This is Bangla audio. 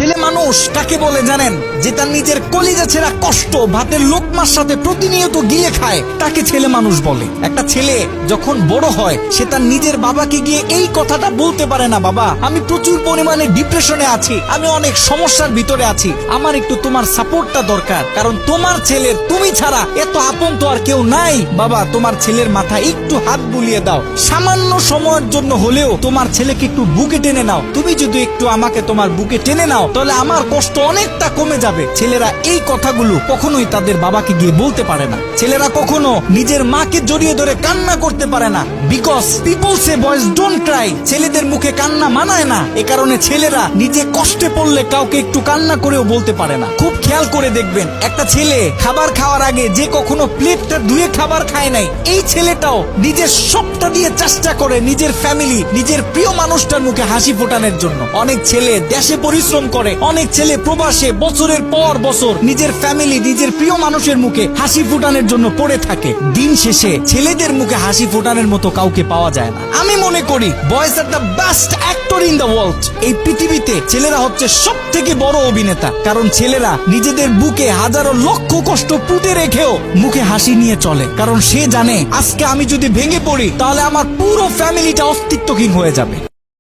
ছেলে মানুষ কাকে বলে জানেন? যে তার নিজের কলিজা ছেঁড়া কষ্ট ভাতের লোকমার সাথে প্রতিনিয়ত গিয়ে খায়, তাকে ছেলে মানুষ বলে। একটা ছেলে যখন বড় হয় সে তার নিজের বাবাকে গিয়ে এই কথাটা বলতে পারে না, বাবা আমি প্রচুর পরিমাণে ডিপ্রেশনে আছি, আমি অনেক সমস্যার ভিতরে আছি, আমার একটু তোমার সাপোর্টটা দরকার, কারণ তোমার ছেলের তুমি ছাড়া এত আপন তো আর কেউ নাই। বাবা তোমার ছেলের মাথায় একটু হাত বুলিয়ে দাও, সামান্য সময়ের জন্য হলেও তোমার ছেলেকে একটু বুকে টেনে নাও। তুমি যদি একটু আমাকে তোমার বুকে টেনে নাও তাহলে আমার কষ্ট অনেকটা কমে যাবে। ছেলেরা এই কথাগুলো কখনোই তাদের বাবাকে গিয়ে বলতে পারে না। ছেলেরা কখনো নিজের মাকে জড়িয়ে ধরে কান্না করতে পারে না, because people say boys don't Cry. ছেলেদের মুখে কান্না মানায় না, এ কারণে ছেলেরা নিজে কষ্টে পড়লে কাউকে একটু কান্না করেও বলতে পারে না। খুব খেয়াল করে দেখবেন, একটা ছেলে খাবার খাওয়ার আগে যে কখনো প্লেটটা ধুয়ে খাবার খায় নাই, এই ছেলেটাও নিজের সবটা দিয়ে চেষ্টা করে নিজের ফ্যামিলি, নিজের প্রিয় মানুষটার মুখে হাসি ফোটানোর জন্য। অনেক ছেলে দেশে পরিশ্রম করে, অনেক ছেলে প্রবাসে বছরের পর বছর নিজের ফ্যামিলি, নিজের প্রিয় মানুষের মুখে হাসি ফোটানোর জন্য পড়ে থাকে। দিন শেষে ছেলেদের মুখে হাসি ফোটানোর মতো কাউকে পাওয়া যায় না। আমি মনে করি boys are the best actor in the world. এই পৃথিবীতে ছেলেরা হচ্ছে সব থেকে বড় অভিনেতা, কারণ ছেলেরা নিজেদের বুকে হাজারো লক্ষ কষ্ট পুঁতে রেখেও মুখে হাসি নিয়ে চলে, কারণ সে জানে আজকে আমি যদি ভেঙে পড়ি তাহলে আমার পুরো ফ্যামিলিটা অস্তিত্বহীন হয়ে যাবে।